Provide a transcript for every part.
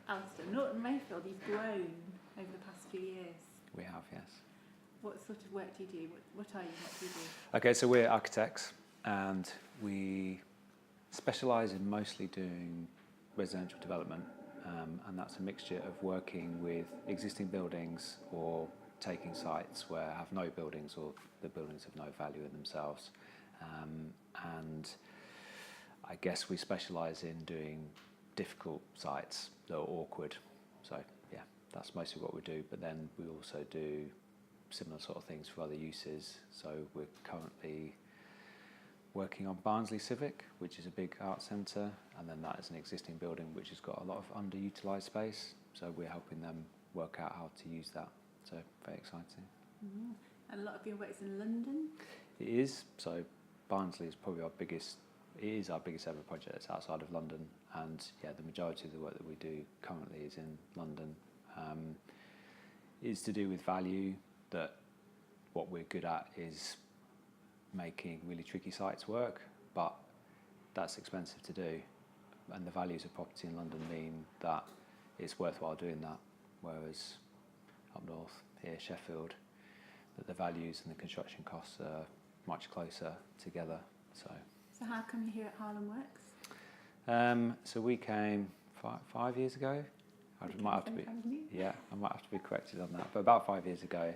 Alistair, Norton Mayfield, you've grown over the past few years. We have, yes. What sort of work do you do? What are you? What do you do? Okay, so we're architects and we specialise in mostly doing residential development, and that's a mixture of working with existing buildings or taking sites where have no buildings or the buildings have no value in themselves. And I guess we specialise in doing difficult sites that are awkward. So yeah, that's mostly what we do. But then we also do similar sort of things for other uses. So we're currently working on Barnsley Civic, which is a big art centre, and then that is an existing building which has got a lot of underutilised space. So we're helping them work out how to use that. So very exciting. Mm-hmm. And a lot of your work's in London? It is. So Barnsley is probably our biggest ever project that's outside of London, and yeah, the majority of the work that we do currently is in London. It's to do with value, that what we're good at is making really tricky sites work, but that's expensive to do, and the values of property in London mean that it's worthwhile doing that, whereas up north here, Sheffield, that the values and the construction costs are much closer together. So how come you're here at Harlem Works? So we came 5 years ago. I might have to be corrected on that, but about 5 years ago.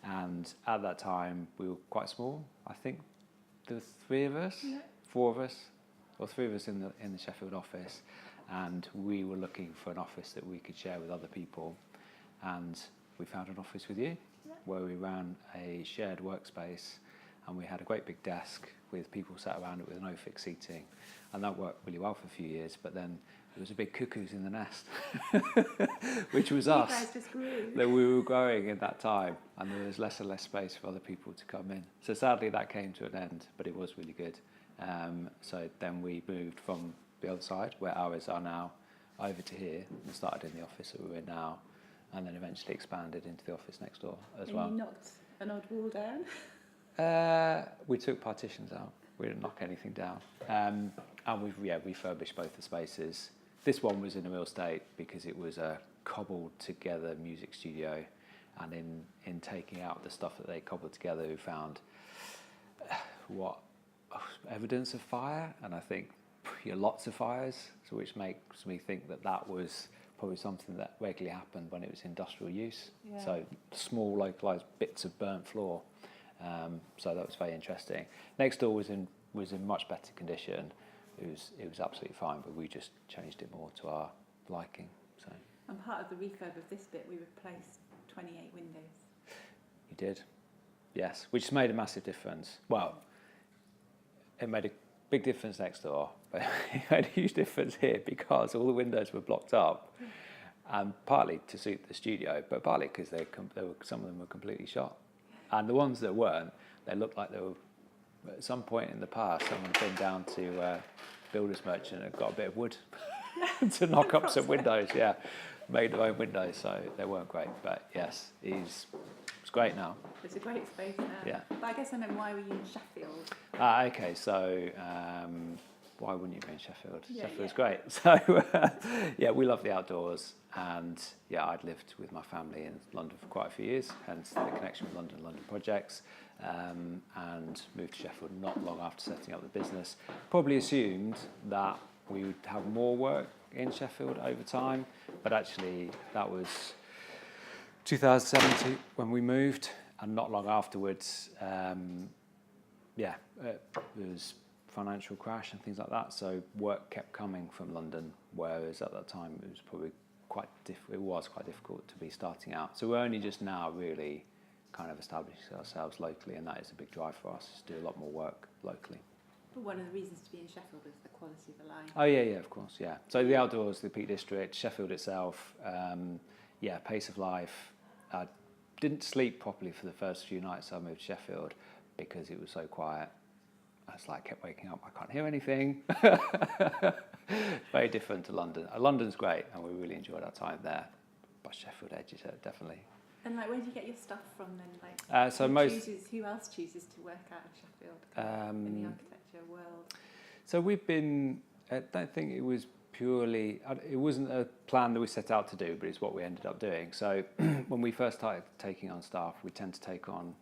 And at that time, we were quite small. I think there were 3 of us, 4 of us, or 3 of us in the Sheffield office, and we were looking for an office that we could share with other people. And we found an office with you, where we ran a shared workspace, and we had a great big desk with people sat around it with no fixed seating, and that worked really well for a few years. But then there was a big cuckoos in the nest, which was us. You guys just grew. That we were growing at that time, and there was less and less space for other people to come in. So sadly that came to an end, but it was really good. So then we moved from the other side, where ours are now, over to here, and started in the office that we're in now, and then eventually expanded into the office next door as well. And you knocked an odd wall down? We took partitions out. We didn't knock anything down. And we've refurbished both the spaces. This one was in a real state because it was a cobbled together music studio, and in taking out the stuff that they cobbled together, we found evidence of fire, and I think lots of fires, so which makes me think that was probably something that regularly happened when it was industrial use. Yeah. So small localised bits of burnt floor. So that was very interesting. Next door was in much better condition. It was absolutely fine, but we just changed it more to our liking. So. And part of the refurb of this bit, we replaced 28 windows. You did, yes, which made a massive difference. Well, it made a big difference next door, but it made a huge difference here because all the windows were blocked up, and partly to suit the studio, but partly because some of them were completely shot. And the ones that weren't, they looked like they were, at some point in the past, someone had been down to Builder's Merchant and got a bit of wood to knock up some windows, made their own windows, so they weren't great. But yes, it's great now. It's a great space now. Yeah. But I guess I meant, why were you in Sheffield? Okay, so why wouldn't you be in Sheffield? Yeah, Sheffield's great. So we love the outdoors, and I'd lived with my family in London for quite a few years, hence the connection with London projects, and moved to Sheffield not long after setting up the business. Probably assumed that we would have more work in Sheffield over time, but actually that was 2017 when we moved, and not long afterwards, there was financial crash and things like that, so work kept coming from London, whereas at that time it was probably quite difficult to be starting out. So we're only just now really kind of establishing ourselves locally, and that is a big drive for us, to do a lot more work locally. But one of the reasons to be in Sheffield is the quality of the life. Oh yeah, of course, yeah. So the outdoors, the Peak District, Sheffield itself, pace of life. I didn't sleep properly for the first few nights I moved to Sheffield because it was so quiet. I kept waking up, I can't hear anything. Very different to London. London's great, and we really enjoyed our time there. But Sheffield edges it, definitely. And where do you get your stuff from then? Who else chooses to work out of Sheffield in the architecture world? So we've been. I don't think it was purely, it wasn't a plan that we set out to do, but it's what we ended up doing. So when we first started taking on staff, we tend to take on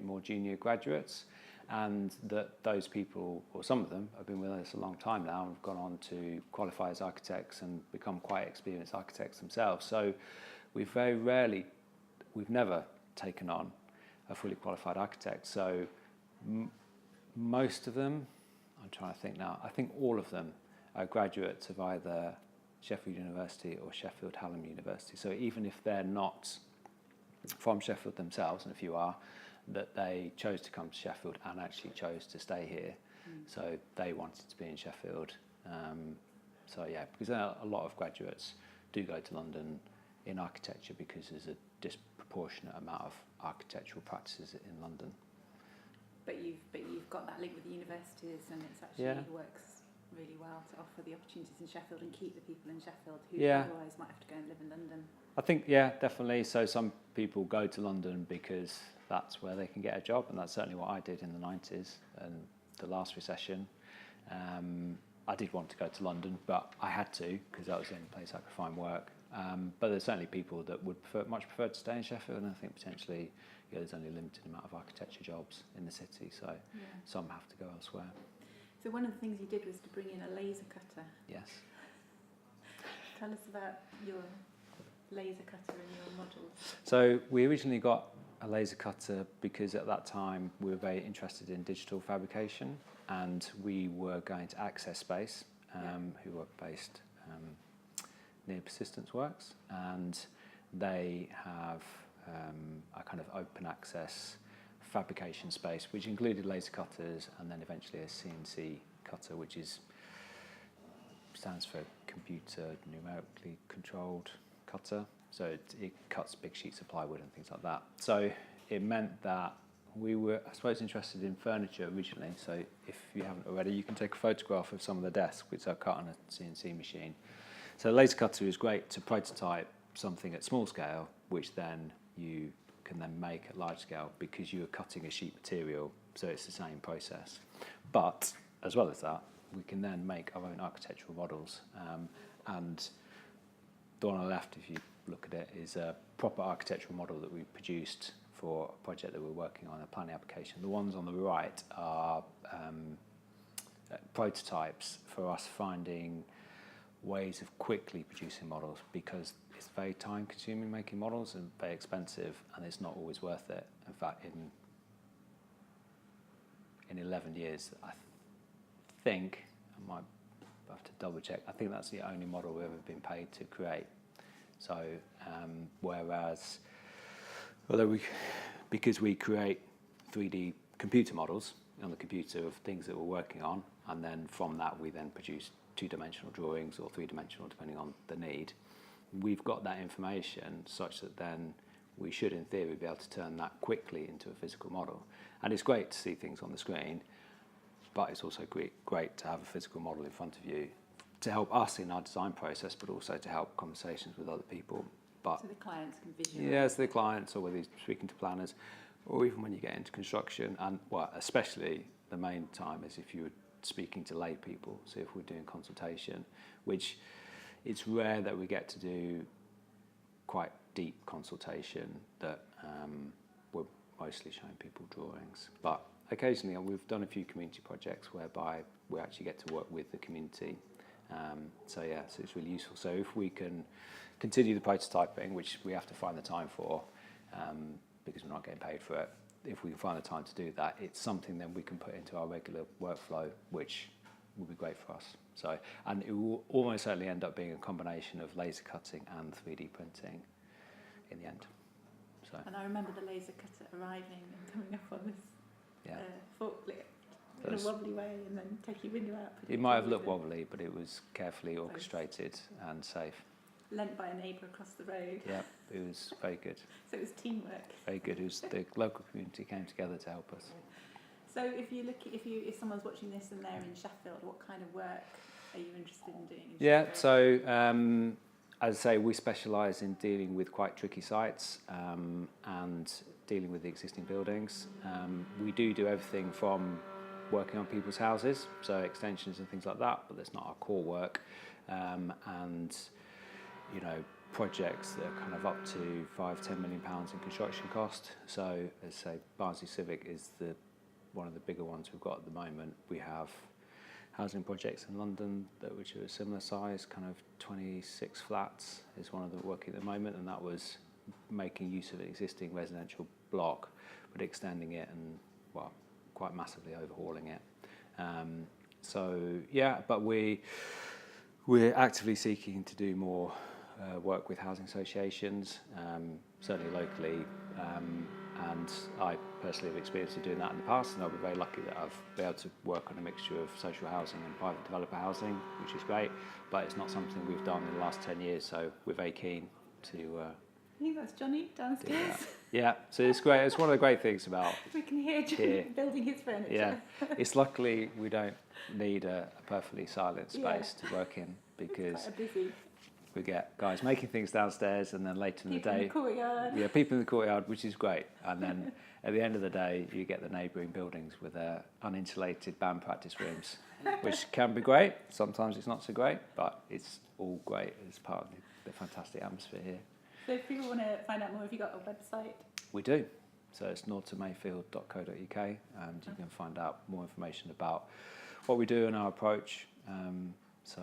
more junior graduates, and that those people, or some of them, have been with us a long time now and have gone on to qualify as architects and become quite experienced architects themselves. So we've never taken on a fully qualified architect. So most of them, I'm trying to think now, I think all of them are graduates of either Sheffield University or Sheffield Hallam University. So even if they're not from Sheffield themselves, and a few are, that they chose to come to Sheffield and actually chose to stay here. So they wanted to be in Sheffield. So yeah, because a lot of graduates do go to London in architecture because there's a disproportionate amount of architectural practices in London. But you've got that link with the universities, and it's actually works really well to offer the opportunities in Sheffield and keep the people in Sheffield who otherwise might have to go and live in London. I think, definitely. So some people go to London because that's where they can get a job, and that's certainly what I did in the 90s and the last recession. I did want to go to London, but I had to because that was the only place I could find work. But there's certainly people that would much prefer to stay in Sheffield, and I think potentially there's only a limited amount of architecture jobs in the city, so some have to go elsewhere. So one of the things you did was to bring in a laser cutter. Yes. Tell us about your laser cutter and your models. So we originally got a laser cutter because at that time we were very interested in digital fabrication, and we were going to Access Space, who were based near Persistence Works, and they have a kind of open access fabrication space which included laser cutters and then eventually a CNC cutter, which stands for computer numerically controlled cutter. So it cuts big sheets of plywood and things like that. So it meant that we were, I suppose, interested in furniture originally. So if you haven't already, you can take a photograph of some of the desks which are cut on a CNC machine. So the laser cutter is great to prototype something at small scale, which then you can then make at large scale because you are cutting a sheet material, so it's the same process. But as well as that, we can then make our own architectural models. And the one on the left, if you look at it, is a proper architectural model that we produced for a project that we're working on, a planning application. The ones on the right are prototypes for us finding ways of quickly producing models, because it's very time consuming making models and very expensive, and it's not always worth it. In fact, in 11 years, I think, I might have to double check, I think that's the only model we've ever been paid to create. So whereas, because we create 3D computer models on the computer of things that we're working on, and then from that we then produce two-dimensional drawings or three-dimensional depending on the need, we've got that information such that then we should in theory be able to turn that quickly into a physical model. And it's great to see things on the screen, but it's also great to have a physical model in front of you to help us in our design process, but also to help conversations with other people. But so the clients can visualize. Yes, the clients, or whether you're speaking to planners, or even when you get into construction, and especially the main time is if you're speaking to lay people. So if we're doing consultation, which it's rare that we get to do quite deep consultation, that we're mostly showing people drawings. But occasionally we've done a few community projects whereby we actually get to work with the community. So it's really useful. So if we can continue the prototyping, which we have to find the time for, because we're not getting paid for it, if we can find the time to do that, it's something then we can put into our regular workflow, which will be great for us. So, and it will almost certainly end up being a combination of laser cutting and 3D printing in the end. So. And I remember the laser cutter arriving and coming up on this forklift in a wobbly way, and then taking your window out. It might have looked wobbly, but it was carefully orchestrated and safe. Lent by a neighbour across the road. Yeah, it was very good. So it was teamwork. Very good. It was the local community came together to help us. So if someone's watching this and they're in Sheffield, what kind of work are you interested in doing in Sheffield? So as I say, we specialise in dealing with quite tricky sites and dealing with the existing buildings. We do everything from working on people's houses, so extensions and things like that, but that's not our core work. and projects that are kind of up to £5-10 million in construction cost. So, as I say, Barnsley Civic is one of the bigger ones we've got at the moment. We have housing projects in London which are a similar size, kind of 26 flats is one of them working at the moment, and that was making use of an existing residential block, but extending it and, well, quite massively overhauling it. But we're actively seeking to do more work with housing associations, certainly locally, and I personally have experience of doing that in the past, and I'll be very lucky that I've been able to work on a mixture of social housing and private developer housing, which is great, but it's not something we've done in the last 10 years, so we're very keen to I think that's Johnny downstairs. Yeah, so it's great. It's one of the great things about we can hear Johnny building his furniture. Yeah, it's luckily we don't need a perfectly silent space to work in, because it's quite busy. we get guys making things downstairs, and then later in the day, in the courtyard. Yeah, people in the courtyard, which is great. And then at the end of the day, you get the neighbouring buildings with their uninsulated band practice rooms, which can be great. Sometimes it's not so great, but it's all great as part of the fantastic atmosphere here. So if people want to find out more, have you got a website? We do. So it's nortonmayfield.co.uk, and you can find out more information about what we do and our approach. So